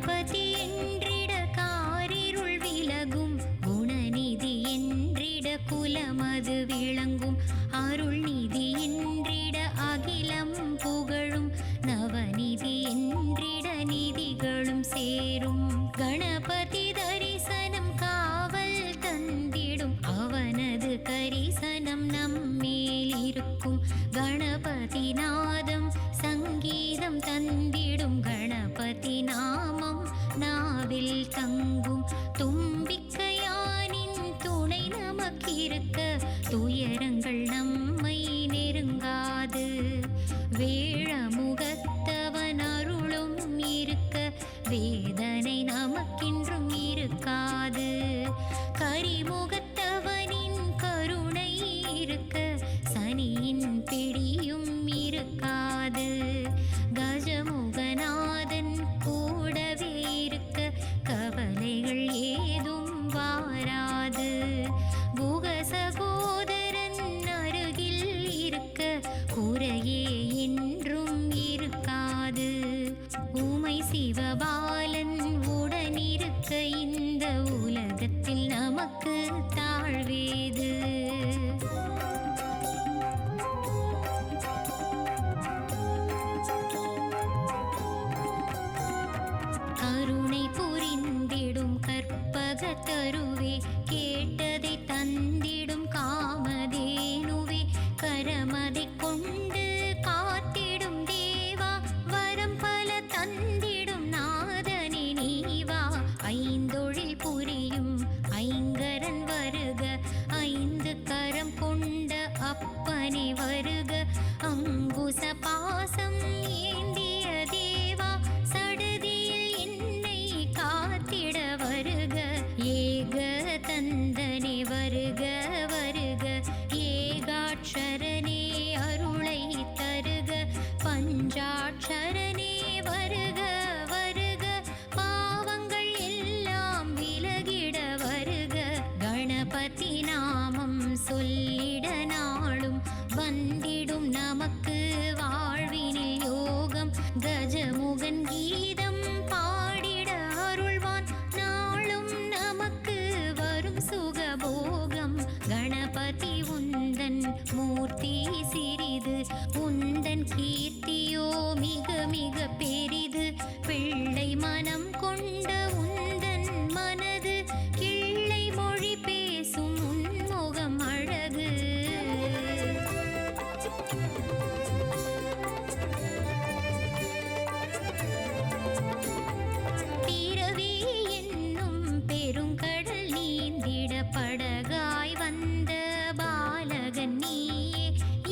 கணபதி என்றிட காரிருள் விலகும், குணநிதி என்றிட குலமது விளங்கும், அருள்நிதி என்றிட அகிலம் புகழும், நவநிதி என்றிட நிதிகளும் சேரும். கணபதி தரிசனம் காவல் தந்திடும், அவனது கரிசனம் நம்மேல் இருக்கும். கணபதி நாதம் சங்கீதம் தந்திடும், கணபதி நாமம் நாவில் தங்கும். தும்பிக்கையானின் துணை நமக்கிருக்க, துயரங்கள் நம்மை நெருங்காது. வேழமுகத்தவன் அருளும் இருக்க, வேதனை நமக்கின்றும் இருக்காது. கரிமுகத்தவனின் கருணை இருக்க, சனியின் பிடியும் இருக்காது. கஜமுகநாதன் கூடவே இருக்க, கவலைகள் ஏதும் வாராது. குக சகோதரன் அருகில் இருக்க, குறையே என்றும் இருக்காது. உமை சிவபாலன் உடனிருக்க, இந்த உலகத்தில் நமக்கு தாழ்வேது. கருணை புரிந்திடும் கற்பகத்தருவே, கேட்டதை தந்திடும் காமதேனுவே, கரமதை கொண்டு காத்திடும் தேவா, வரம் பல தந்திடும் நாதனே நீவா. ஐந்தொழில் புரியும் ஐங்கரன் வருக, ஐந்து கரம் கொண்ட அப்பனே வருக. அங்குச பாசம் ஏந்திய தேவா, சடதியில் என்னை காத்திட வருக. ஏக தந்தனே வருக வருக, ஏகாட்சரனே அருளை தருக. பஞ்சாட்சரனே வருக வருக, பாவங்கள் எல்லாம் விலகிட வருக. கணபதி நாமம் சொல்லிட நாளும் வந்திடும் நமக்கு வாழ்வினில் யோகம். கஜமுகன் கீதம் பாடிட அருள்வான், நாளும் நமக்கு வரும் சுகபோகம். கணபதி உந்தன் மூர்த்தி சிறிது, உந்தன் கீர்த்தியோ மிக மிக பெரிது. பிள்ளை மனம் கொண்ட உந்தன் மனது, கிள்ளை மொழி பேசும் உன்முகம் அழகு. பிறவி என்னும் பெருங்கடல் நீந்திட படகாய் வந்த பாலகன் நீயே,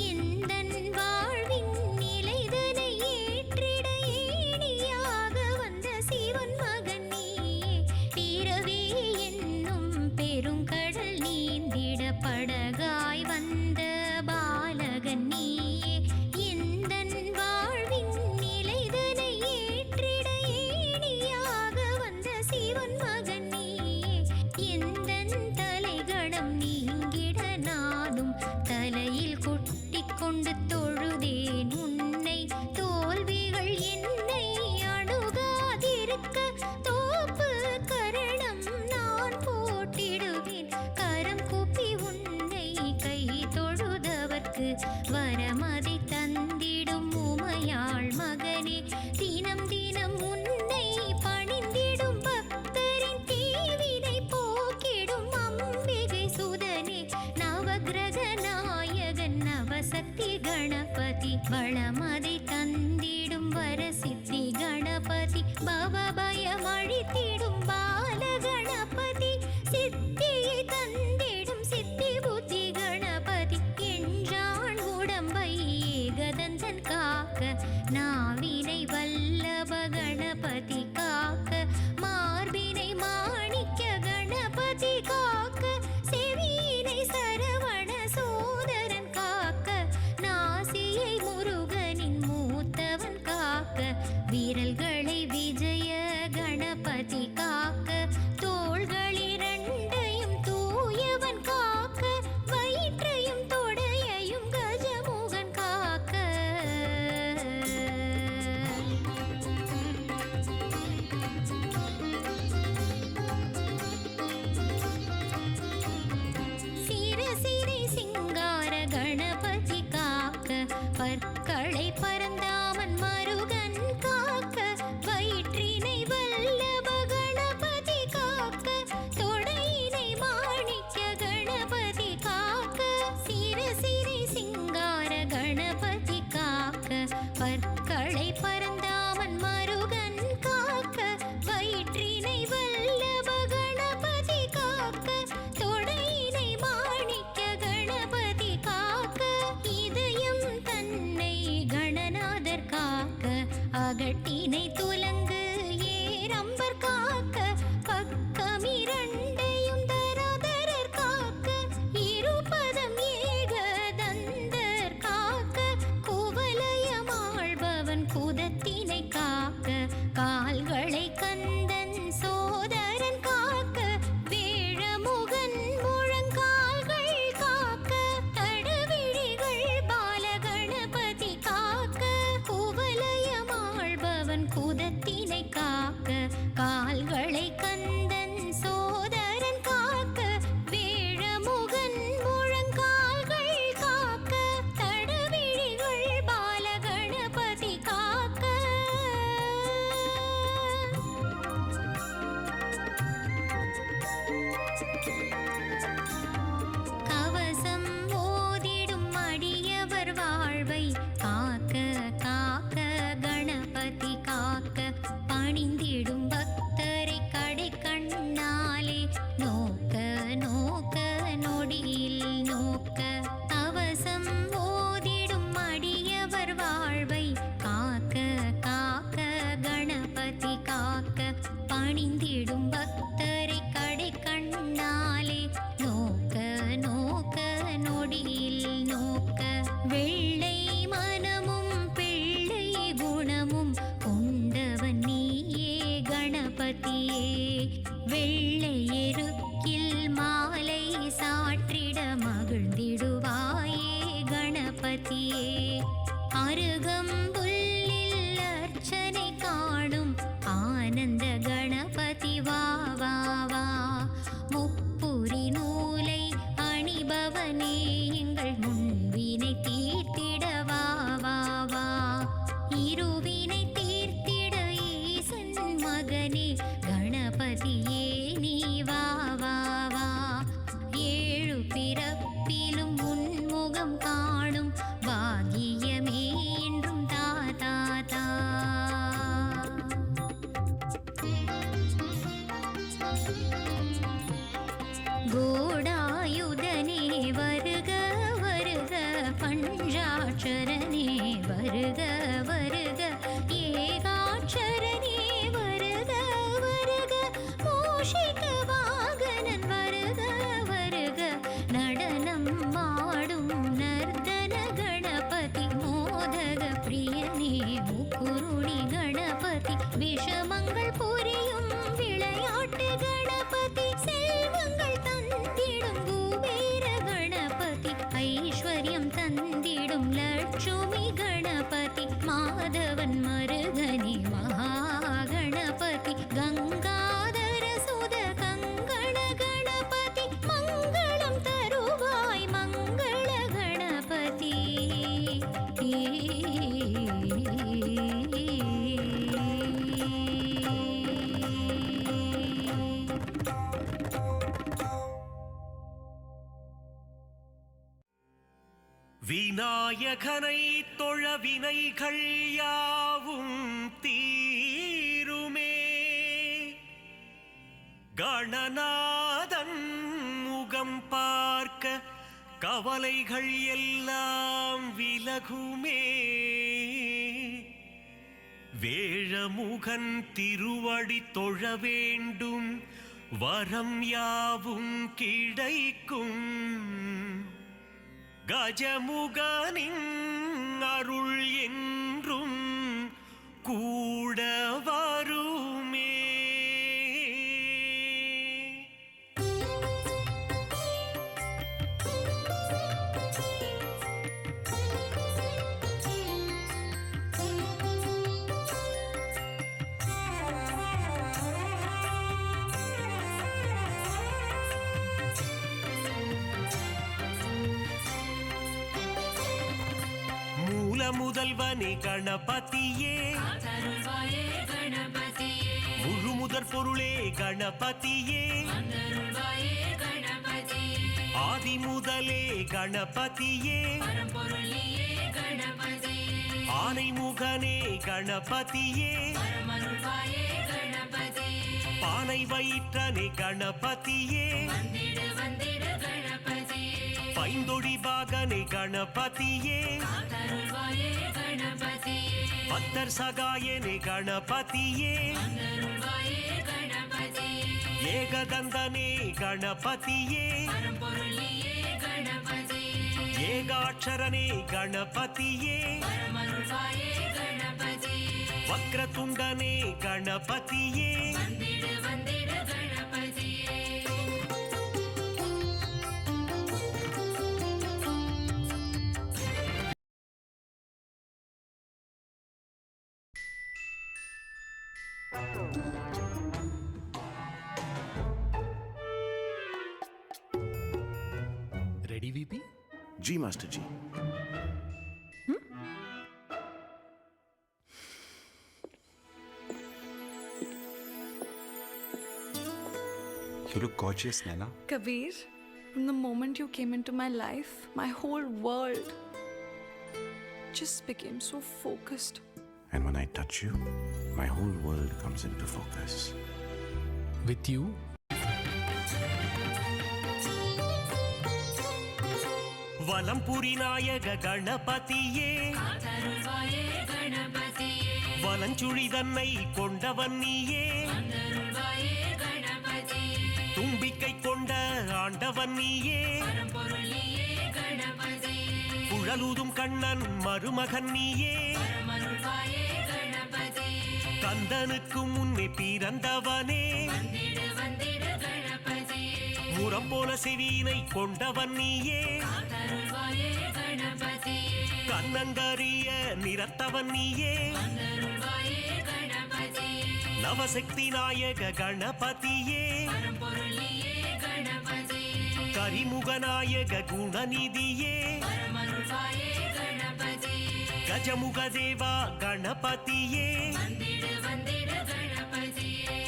எந்தன் வாழ்வின் நிலைதனை ஏற்றிட ஏணியாக வந்த சிவன் மகன் நீயே. பிறவி என்னும் பெருங்கடல் நீந்திட படகாய் வந்த பாலகன் நீயே, எந்தன் வாழ்வின் நிலைதனை ஏற்றிட ஏணியாக வந்த சிவன் மகன் நீயே. எந்தன் தலைகணம் நீங்கிட நானும் தலையில் கொட்டிக் கொண்டு தொழுதேன் உன்னை. தோல்விகள் என்னை அணுகாதிருக்க, தோப்பு கரணம் நான் போட்டிடுவேன். கரம் கூப்பி உன்னை கை தொழுதவர்க்கு, வரமதை தந்திடும் உமையாள் மகனே. தினம் தினம் உன்னை பணிந்திடும் பக்தரின் தீவினை போக்கிடும் அம்பிகை சுதனே. நவகிரக நாயகன் நவசக்தி கணபதி, வளமதை தந்திடும் வரசித்தி கணபதி. பவபயம் அழித்திடும் பால கணபதி, சித்தியை தந்திடும் சித்தி புத்தி கணபதி. என்றான் உடம்பை ஏகதந்தன் காக்க, நாவினை வல்லப கணபதி காக்க. மார்பினை மாணிக்க கணபதி காக்க, செவியினை சரவண சோதரன் காக்க. நாசியை முருகனின் மூத்தவன் காக்க, விரல்களை விஜய கணபதி காக்க. தோள் பற்களை பரந்தாமன் மருகன் காக்க, வயிற்றினை வல்லப கணபதி காக்க, தொடையினை மாணிக்க கணபதி காக்க, இதயம் தன்னை கணநாதர் காக்க, அகட்டினை துலங்கு ஏரம்பர் காக்க, பக்கமிரண்டையும் தராதரர் காக்க, இருபதம் ஏகதந்தர் காக்க, குவலயமாழ்பவன் குதத்தினை காக்க, கால்களை கந்தன் சோதரன் காக்க, வேழமுகன் முழங்கால்கள் காக்க, தடவிழிகள் பாலகணபதி காக்க, குவலயமாழ்பவன் குதத்தினை காக்க, கால்களை கந்தன் சோதரன் காக்க, வேழமுகன் முழங்கால்கள் காக்க, தடவிழிகள் பாலகணபதி காக்க. கவசம் ஓதிடும் அடியவர் வாழ்வை காக்க காக்க கணபதி காக்க, பணிந்திடும் பக்தரை கடை கண்ணாலே நோக்க நோக்க நொடியில் நோக்க, கவசம் ஓதிடும் அடியவர் வாழ்வை காக்க காக்க கணபதி காக்க, பணிந்திடும் பக்தரை கடை கண்ணாலே நோக்க நோக்க நொடியில் நோக்க, வெள்ளை மனமும் பிள்ளை குணமும் கொண்டவன் நீயே கணபதியே, வெள்ளை எருக்கில் மாலை சாற்றிட மகிழ்ந்திடுவாயே கணபதியே, அருகம்புல்லில் அர்ச்சனை காணும் ஆனந்த கணபதி வா வா வா, முப்புரி நூலை அணிபவனே எங்கள் முன்வினை தீர்த்திட வா வா வா, இருவினை தீர்த்திட ஈசன் மகனே கணபதியே நீ வா வா வா, ஏழு பிறப்பிலும் உன்முகம் காணும் பாக்கியமே என்றும் தா தா தா. கோடாயுதனே வருக வருக, பஞ்சாட்சரனே வருக வருக, ஏகாட்சரனே வருக வருக, மூஷிக வாகனன் வருக வருக, நடனம் ஆடும் நர்தன கணபதி, மோதக பிரியனே முக்குருணி கணபதி, விஷமங்கள் புரியும் விளையாட்டு கணபதி, செல்வங்கள் தந்திடும் குபேர கணபதி, ஐஸ்வர்யம் தந்திடும் லட்சுமி கணபதி, மாதவன் மருகனே மகாகணபதி, கங்காதர சுத கங்கண கணபதி, மங்களம் தருவாய் மங்கள கணபதி. விநாயகனை தொழ வினைகள் யாவும் தீருமே, கணநாதன் முகம் பார்க்க கவலைகள் எல்லாம் விலகுமே, வேழமுகன் திருவடி தொழ வேண்டும் வரம் யாவும் கிடைக்கும், கஜமுகனின் அருள் என்றும் கூட வருமே. முதல்வனே கணபதியே, முழு முதற் பொருளே கணபதியே, ஆதி முதலே கணபதியே, ஆனைமுகனே கணபதியே வரமருள்வாயே கணபதியே பானை வயிற்றனே கணபதியே வந்திடு வந்திடு கணபதியே பைந்தொடி பாகனே கணபதியே காத்தருள்வாயே கணபதியே பத்தர் சகாயனே கணபதியே வந்தருள்வாயே கணபதியே ஏகதந்தனே கணபதியே பரம்பொருளியே கணபதியே ஏகாட்சரனே கணபதியே வரமருள்வாயே கணபதியே வக்ரதுண்டனே கணபதியே வந்திடு வந்திடு கணபதியே Ready, VP? G, Master G. You look gorgeous, Naina. Kabir, from the moment you came into my life, my whole world just became so focused. And when I touch you, my whole world comes into focus. With you, வலம்புரி நாயக கணபதியே காத்தருள்வாயே கணபதியே வலஞ்சுழி தன்னை கொண்டவன் நீயே வந்தருள்வாயே கணபதியே தும்பிக்கை கொண்ட ஆண்டவன் நீயே பரம்பொருளியே கணபதியே குழலூதும் கண்ணன் மருமகன் நீயே வரமருள்வாயே கணபதியே கந்தனுக்கு முன்னே பிறந்தவனே வந்திடு வந்திடு கணபதியே முரம் போல செவியினை கொண்டவன் நீயே காத்தருள்வாயே கணபதியே கண்ணங்கரிய நிறத்தவன் நீயே வந்தருள்வாயே கணபதியே நவசக்தி நாயக கணபதியே பரம்பொருளியே கணபதியே கரிமுகநாயக குணநிதியே வரமருள்வாயே கணபதியே கஜமுக தேவா கணபதியே வந்திடு வந்திடு கணபதியே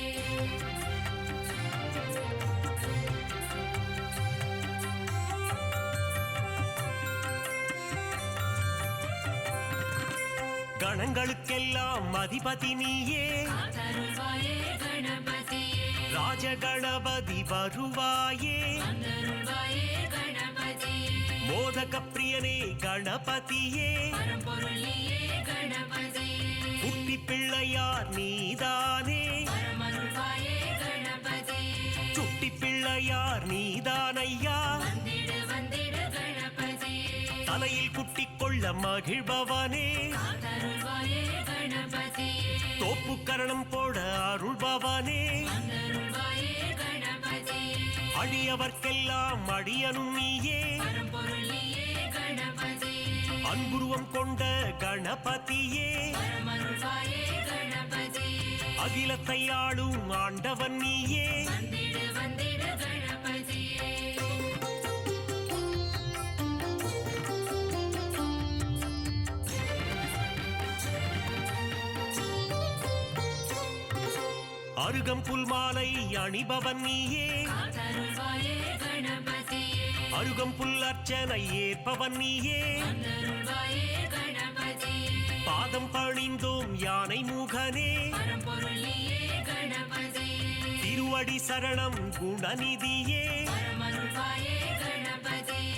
கணங்களுக்கெல்லாம் அதிபதி நீயே காத்தருள்வாயே கணபதியே ராஜகணபதி வருவாயே வந்தருள்வாயே கணபதியே மோதக பிரியனே கணபதியே பரம்பொருளியே கணபதியே குட்டி பிள்ளையார் நீதானே வரமருள்வாயே கணபதியே சுட்டி பிள்ளையார் நீதானையா வந்திடு வந்திடு கணபதியே தலையில் குட்டி கொள்ள மகிழ்பவனே காத்தருள்வாயே கணபதியே தோப்புக்கரணம் போட அருள்பவனே வந்தருள்வாயே கணபதியே அடியவர்க்கெல்லாம் அடியனும் நீயே பரம்பொருளியே கணபதியே அன்புருவம் கொண்ட கணபதியே வரமருள்வாயே கணபதியே அகிலத்தை ஆளும் ஆண்டவன் நீயே வந்திடு வந்திடு கணபதியே அருகம்புல் மாலை அணிபவன் நீயே காத்தருள்வாயே கணபதியே அருகம்புல் அர்ச்சனை ஏற்பவன் நீயே வந்தருள்வாயே கணபதியே பாதம் பணிந்தோம் யானை முகனே பரம்பொருளியே கணபதியே திருவடி சரணம் குணநிதியே வரமருள்வாயே கணபதியே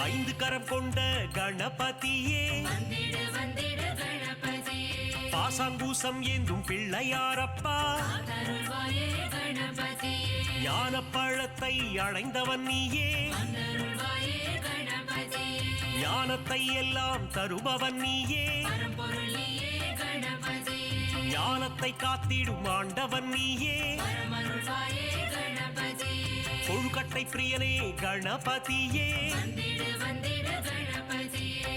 ஐந்து கரம் கொண்ட கணபதியே வந்திடு வந்திடு கணபதியே பாசாங்கூசம் ஏந்தும் பிள்ளையாரப்பா காத்தருள்வாயே கணபதியே ஞான பழத்தை அடைந்தவன் நீயே வந்தருள்வாயே கணபதியே ஞானத்தை எல்லாம் தருபவன் நீயே பரம்பொருளியே கணபதியே ஞானத்தை காத்திடும் ஆண்டவன் நீயே வரமருள்வாயே கணபதியே கொழுக்கட்டை பிரியனே கணபதியே வந்திடு வந்திடு கணபதியே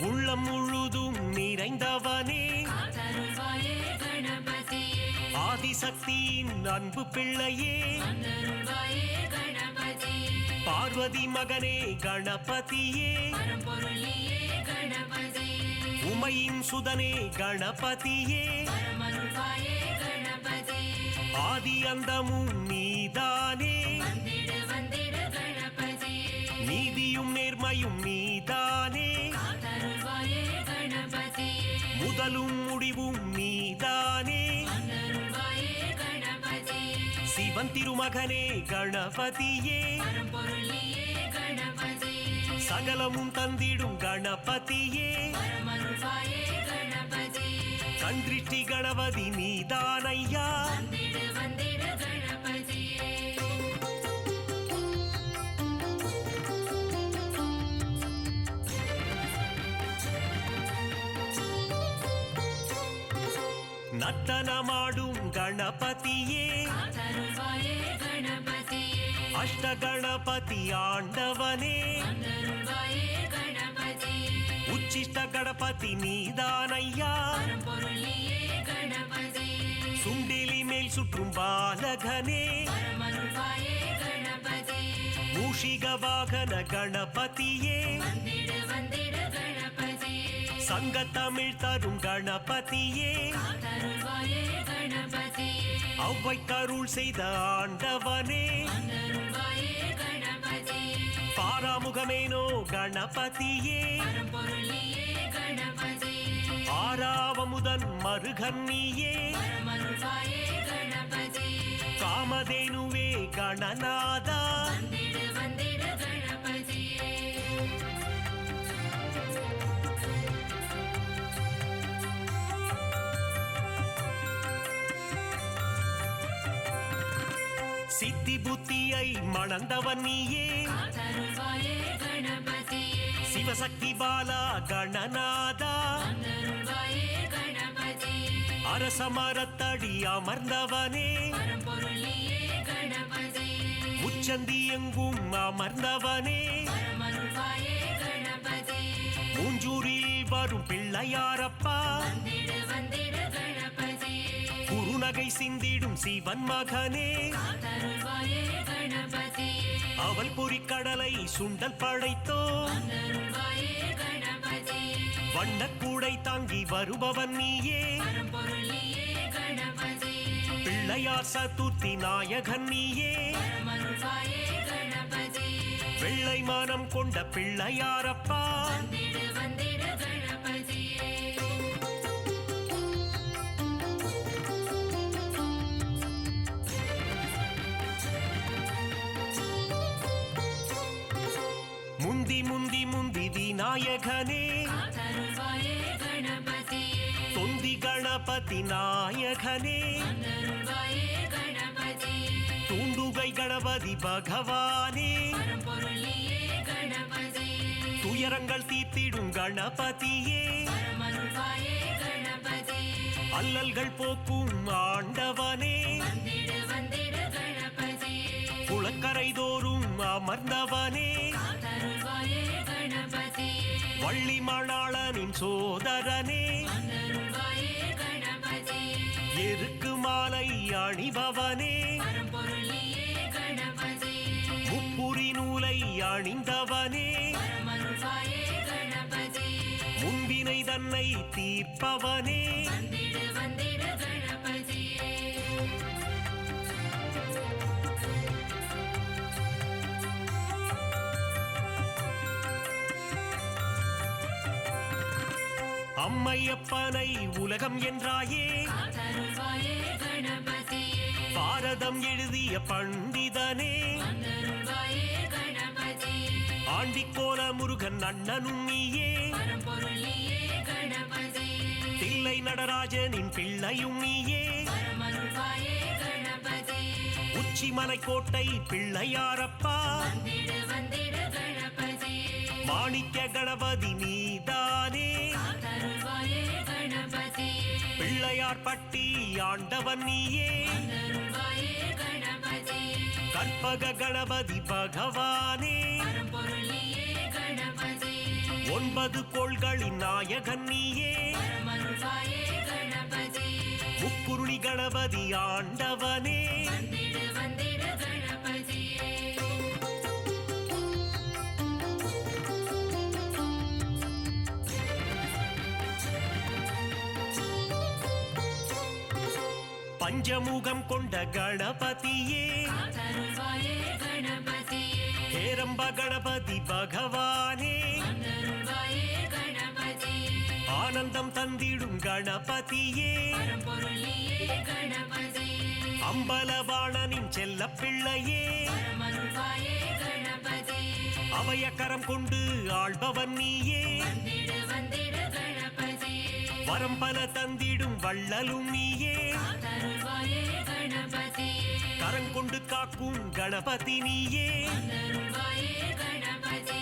உள்ளம் முழுதும் நிறைந்தவனே காத்தருள்வாயே கணபதியே ஆதிசக்தியின் அன்பு பிள்ளையே வந்தருள்வாயே கணபதியே பார்வதி மகனே கணபதியே பரம்பொருளியே கணபதியே உமையின் சுதனே கணபதியே வரமருள்வாயே கணபதியே ஆதி அந்தமும் நீதானே வந்திடு வந்திடு கணபதியே நீதியும் நேர்மையும் நீதானே காத்தருள்வாயே கணபதியே முதலும் முடிவும் நீதானே அருள்வாயே கணபதியே சிவன் திருமகனே கணபதியே பரம்பொருள் நீயே கணபதியே சகலமும் தந்திடும் கணபதியே பரமருள்வாயே கணபதியே கண்திருஷ்டி கணபதி நீதானையா வந்திடு வந்திடு கணபதியே நர்த்தனமாடும் கணபதியே காத்தருள்வாயே கணபதியே அஷ்ட கணபதி ஆண்டவனே அருள்வாயே கணபதியே உச்சிஷ்ட கணபதி நீதானையா பரம்பொருள் நீயே கணபதியே சுண்டிலி மேல் சுற்றும் பாலகனே பரமருள்வாயே கணபதியே மூஷிக வாகன கணபதியே வந்திடு வந்திடு கணபதியே சங்க தமிழ் தரும் கணபதியே காத்தருள்வாயே கணபதியே அவ்வை கருள் செய்த ஆண்டவனே அருள்வாயே கணபதியே பாராமுகமேனோ கணபதியே பரம்பொருள் நீயே கணபதியே ஆறாவமுதன் மருகன்னியே பரமருள்வாயே கணபதியே காமதேனுவே கணநாதா வந்திடு வந்திடு கணபதியே சித்தி புத்தியை மணந்தவன் நீயே காத்தருள்வாயே கணபதியே சிவசக்தி பாலா கணநாதா அருள்வாயே கணபதியே அரச மரத்தடி அமர்ந்தவனே பரம்பொருள் நீயே கணபதியே உச்சந்தி எங்கும் அமர்ந்தவனே பரமருள்வாயே கணபதியே மூஞ்சூரில் வரும் பிள்ளையாரப்பா வந்திடு வந்திடு கணபதியே குறுநகை சிந்திடும் சிவன் மகனே காத்தருள்வாயே கணபதியே அவள் பொறிக்கடலை சுண்டல் படைத்தோ அருள்வாயே கணபதியே வண்ணக்கூடை தாங்கி வருபவன் நீயே பரம்பொருள் நீயே கணபதியே பிள்ளையார் சதுர்த்தி நாயகன் நீயே பரமருள்வாயே கணபதியே வெள்ளை மானம் கொண்ட பிள்ளையாரப்பா வந்திடு வந்திடு கணபதியே முந்தி முந்தி முந்தி விநாயகனே காத்தருள்வாயே கணபதியே தொந்தி கணபதி நாயகனே அருள்வாயே கணபதியே தூண்டுகை கணபதி பகவானே பரம்பொருள் நீயே கணபதியே துயரங்கள் தீர்த்திடும் கணபதியே பரமருள்வாயே கணபதியே அல்லல்கள் போக்கும் ஆண்டவனே வந்திடு வந்திடு கணபதியே குளக்கரை தோறும் அமர்ந்தவனே காத்தருள்வாயே கணபதியே வள்ளி மணாளனின் சோதரனே அருள்வாயே கணபதியே எருக்கு மாலை அணிபவனே பரம்பொருள் நீயே கணபதியே முப்புரி நூலை அணிந்தவனே பரமருள்வாயே கணபதியே முன்பினை தன்னை தீர்ப்பவனே வந்திடு வந்திடு கணபதியே அம்மையப்பனை உலகம் என்றாயே காத்தருள்வாயே கணபதியே பாரதம் எழுதிய பண்டிதனே அருள்வாயே கணபதியே ஆண்டிக்கோல முருகன் அண்ணனும் நீயே பரம்பொருள் நீயே கணபதியே தில்லை நடராஜனின் பிள்ளையும் நீயே பரமருள்வாயே கணபதியே உச்சிமலை கோட்டை பிள்ளையாரப்பா வந்திடு வந்திடு கணபதியே மாணிக்க கணபதி நீதானே காத்தருள்வாயே கணபதியே பிள்ளையார் பட்டி ஆண்டவன் நீயே அருள்வாயே கணபதியே கற்பக கணபதி பகவானே பரம்பொருள் நீயே கணபதியே 9 கோள்களின் நாயகன் நீயே பரமருள்வாயே கணபதியே முக்குருளி கணபதி ஆண்டவனே வந்திடு வந்திடு கணபதியே பஞ்சமுகம் கொண்ட கணபதியே காத்தருள்வாயே கணபதியே ஹேரம்ப கணபதி பகவானே வந்தருள்வாயே கணபதியே ஆனந்தம் தந்திடும் கணபதியே பரம்பொருளியே கணபதியே அம்பலவாணனின் செல்ல பிள்ளையே பரமருள்வாயே கணபதியே அபயக்கரம் கொண்டு ஆள்பவன் நீயே வந்திடு வந்திடு கணபதியே வரம் பல தந்திடும் வள்ளலும் நீயே காத்தருள்வாயே கணபதியே கரங்கொண்டு காக்கும் கணபதி நீயே வந்தருள்வாயே கணபதியே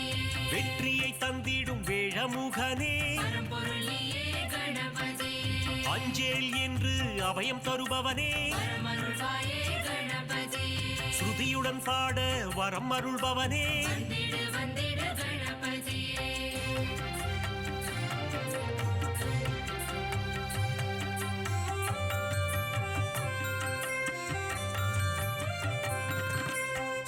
வெற்றியை தந்திடும் வேழமுகனே பரம்பொருளியே கணபதியே அஞ்சேல் என்று அபயம் தருபவனே பரமருள்வாயே கணபதியே ஸ்ருதியுடன் பாட வரம் அருள்பவனே வந்திடு வந்திடு கணபதியே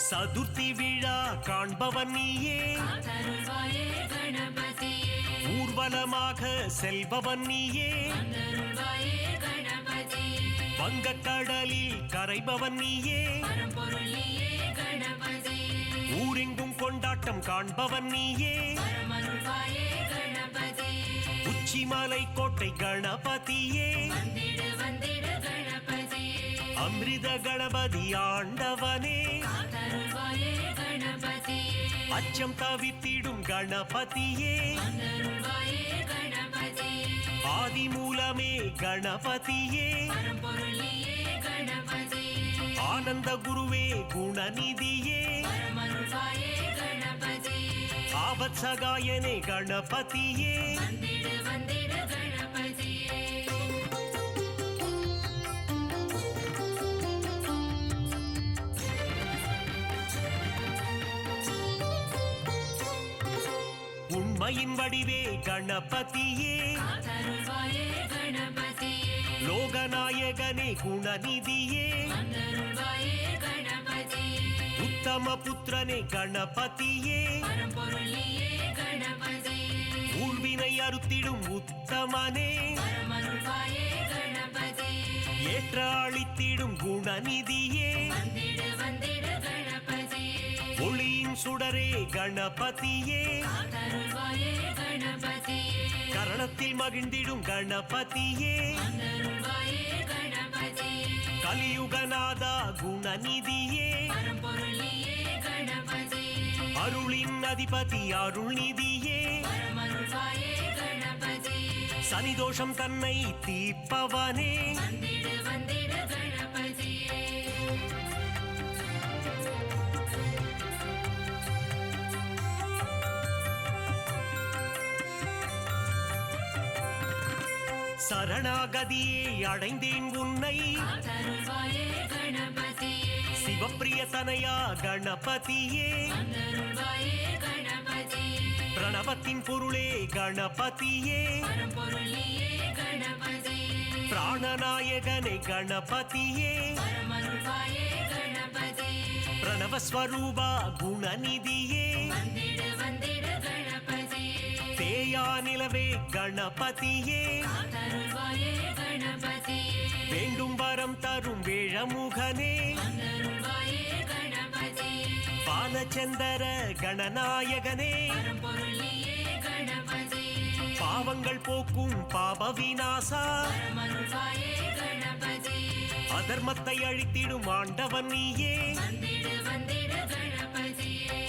சதுர்த்தி விழா காண்பவன் நீயே காத்தருள்வாயே கணபதியே ஊர்வலமாக செல்பவன் நீயே வந்தருள்வாயே கணபதியே வங்கக்கடலில் கரைபவன் நீயே பரம்பொருளியே கணபதியே ஊரெங்கும் கொண்டாட்டம் காண்பவன் நீயே பரமருள்வாயே கணபதியே உச்சிமலை கோட்டை கணபதியே வந்திடு வந்திடு கணபதியே அமிர்த கணபதி ஆண்டவனே காத்தருள்வாயே கணபதியே அச்சம் தவித்திடும் கணபதியே வந்தருள்வாயே கணபதியே ஆதி மூலமே கணபதியே பரம்பொருளியே கணபதியே ஆனந்த குருவே குணநிதியே பரமருள்வாயே கணபதியே ஆபத் சகாயனே கணபதியே வந்திடு வந்திடு கணபதியே உண்மையின் வடிவே கணபதியே காத்தருள்வாயே கணபதியே லோகநாயகனே குணநிதியே வந்தருள்வாயே கணபதியே உத்தம புத்திரனே கணபதியே பரம்பொருளியே கணபதியே ஊழ்வினை அறுத்திடும் உத்தமனே பரமருள்வாயே கணபதியே ஏற்ற அளித்திடும் குணநிதியே வந்திடு வந்திடு கணபதியே ஒளியின் சுடரே கணபதியே காத்தருள்வாயே கணபதியே கரணத்தில் மகிழ்ந்திடும் கணபதியே வந்தருள்வாயே கணபதியே கலியுகநாதா குணநிதியே பரம்பொருளியே கணபதியே அருளின் அதிபதி அருள்நிதியே பரமருள்வாயே கணபதியே சனிதோஷம் தன்னை தீர்ப்பவனே வந்திடு வந்திடு கணபதியே சரணாகதியே அடைந்தேன் உன்னை காத்தருள்வாயே கணபதியே சிவப்பிரிய தனையா கணபதியே வந்தருள்வாயே கணபதியே பிரணவத்தின் பொருளே கணபதியே பரம்பொருளியே கணபதியே பிராணநாயகனே கணபதியே பரமருள்வாயே கணபதியே பிரணவஸ்வரூபா குணநிதியே வந்திடு வந்திடு கணபதியே தேயா நிலவே கணபதியே காத்தருள்வாயே கணபதியே வேண்டும் வரம் தரும் வேழமுகனே வந்தருள்வாயே கணபதியே பாலச்சந்தர கணநாயகனே பரம்பொருளியே கணபதியே பாவங்கள் போக்கும் பாப விநாசா பரமருள்வாயே கணபதியே அதர்மத்தை அழித்திடும் ஆண்டவன் நீயே வந்திடு வந்திடு கணபதியே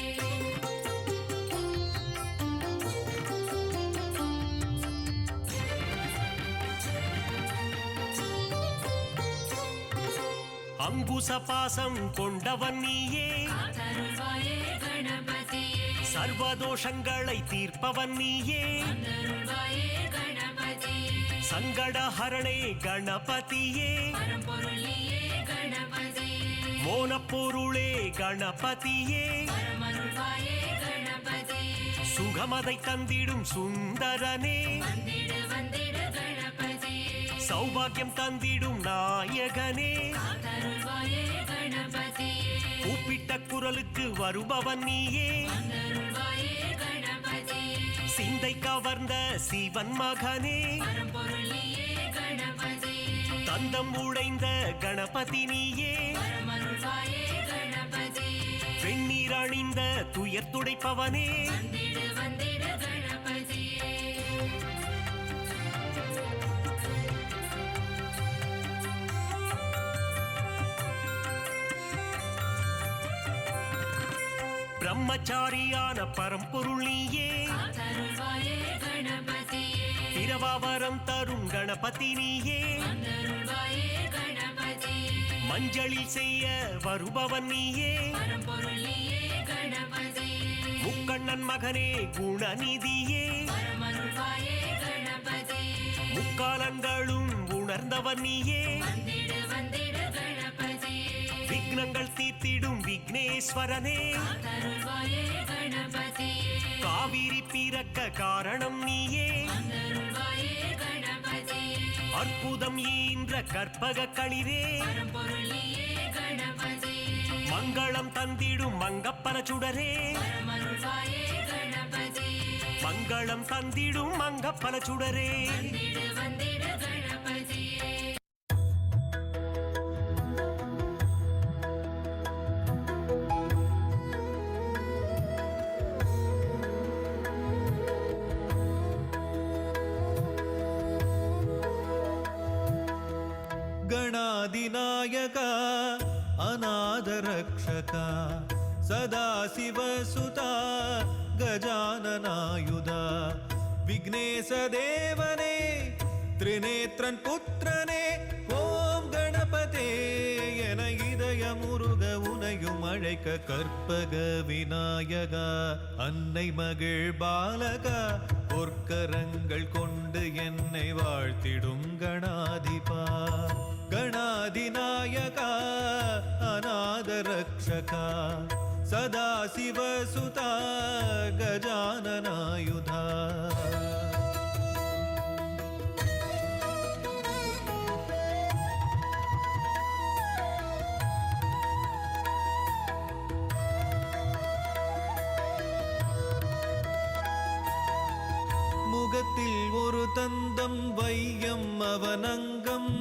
அங்குச பாசம் கொண்டவன் நீயே காத்தருள்வாயே கணபதியே சர்வதோஷங்களை தீர்ப்பவன் நீயே வந்தருள்வாயே கணபதியே சங்கடஹரணே கணபதியே பரம்பொருளியே கணபதியே மோனப்பொருளே கணபதியே பரமருள்வாயே கணபதியே சுகமதை தந்திடும் சுந்தரனே வந்திடு வந்திடு கணபதியே சௌபாகியம் தந்திடும் நாயகனே காத்தருள்வாயே கணபதியே கூப்பிட்ட குரலுக்கு வருபவன் நீயே வந்தருள்வாயே கணபதியே சிந்தை கவர்ந்த சிவன் மகனே பரம்பொருளியே கணபதியே சந்தம் உடைந்த கணபதி நீயே வரமருள்வாயே கணபதியே வெண்ணீர் அணிந்த துயர் துடைப்பவனே வந்திடு வந்திடு கணபதியே பிரம்மச்சாரியான பரம்பொருள் நீயே காத்தருள்வாயே கணபதியே பிரபாவரம் தரும் கணபதி நீயே வந்தருள்வாயே கணபதியே மஞ்சளில் செய்ய வருபவன் நீயே பரம்பொருள் நீயே கணபதியே முக்கண்ணன் மகனே குணநிதியே வரமருள்வாயே கணபதியே முக்காலங்களும் உணர்ந்தவன் நீயே வந்திடு வந்திடு கணபதியே விக்னங்கள் தீர்த்திடும் விக்னேஸ்வரனே காத்தருள்வாயே கணபதியே காவிரி பிறக்க காரணம் நீயே வந்தருள்வாயே கணபதியே அற்புதம் ஈன்ற கற்பக களிரே பரம்பொருள் நீயே கணபதியே மங்களம் தந்திடும் மங்கப்பன சுடரே வரமருள்வாயே கணபதியே மங்களம் தந்திடும் மங்கப்பன சுடரே வந்திடு வந்திடு கணபதியே ಗಣಾಧಿನಾಯಕ ಅನಾಥರಕ್ಷಕ ಸದಾಶಿವಸುತ ಗಜಾನನಾಯುಧ ವಿಘ್ನೇಶ ದೇವನೇ ತ್ರಿನೇತ್ರನ್ ಪುತ್ರನೇ ஓம் கணபதே என இதய முருக உனையும் அழைக்க கற்பக விநாயகா அன்னை மகிழ் பாலகா பொற்கரங்கள் கொண்டு என்னை வாழ்த்திடும் கணாதிபா கணாதிநாயகா அநாத ரக்ஷகா சதாசிவசுதா கஜானனாயுதா முகத்தில் ஒரு தந்தம் வையம் அவனங்கம்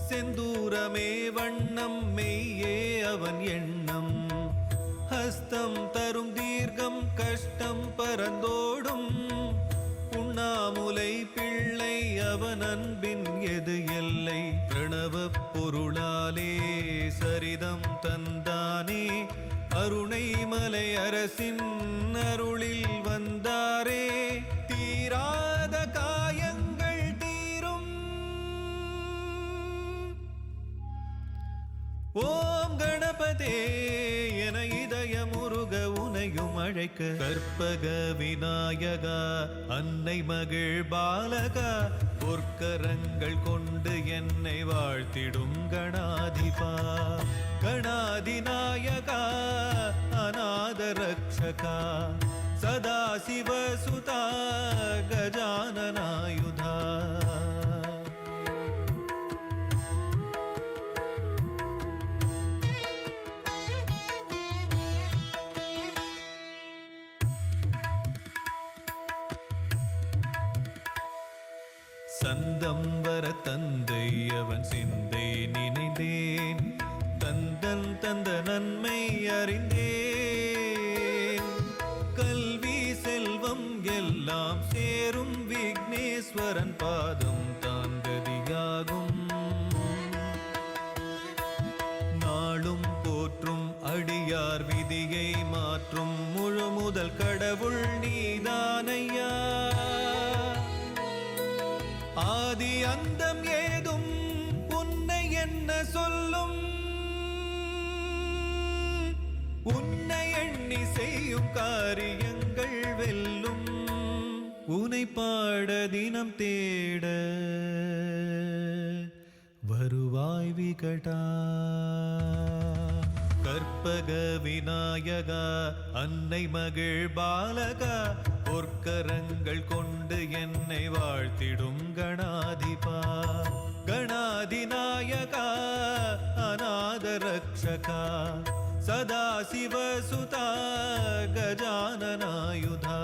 செந்தூரமே வண்ணம் மெய்யே அவன் எண்ணம் ஹஸ்தம் தரும் தீர்க்கம் கஷ்டம் பரந்தோடும் உண்ணாமுலை பிள்ளை அவன் அன்பின் எது எல்லை பிரணவ பொருளாலே சரிதம் தந்தானே அருணைமலை அரசின் அருளில் வந்தாரே தீராத காயங்கள் தீரும் ஓம் கணபதே என இதய முருக உனையும் அழைக்க கற்பக விநாயகா அன்னை மகிழ் பாலகா பொற்கரங்கள் கொண்டு என்னை வாழ்த்திடும் கணாதிபா கணாதிநாயகா அநாத ரக்ஷகா சதாசிவசுதா கஜானனாயுதா சந்தம் வர தந்தை அவன் சிந்தை நினைந்தேன் தந்தன் தந்த நன்மை அறிந்தேன் கல்வி செல்வம் எல்லாம் சேரும் விக்னேஸ்வரன் பாதம் தான் கதியாகும் நாளும் போற்றும் அடியார் விதியை மாற்றும் முழு முதல் கடவுள் நீதானையா ஆதி அந்தம் ஏதும் உன்னை என்ன சொல்லும் உன்னை எண்ணி செய்யும் காரியங்கள் வெல்லும் உனை பாட தினம் தேட வருவாய் விகடா கற்பக விநாயகா அன்னை மகிழ் பாலகா பொற்கரங்கள் கொண்டு என்னை வாழ்த்திடும் கணாதிபா கணாதிநாயகா அநாத ரக்ஷகா சதாசிவசுதா கஜானனாயுதா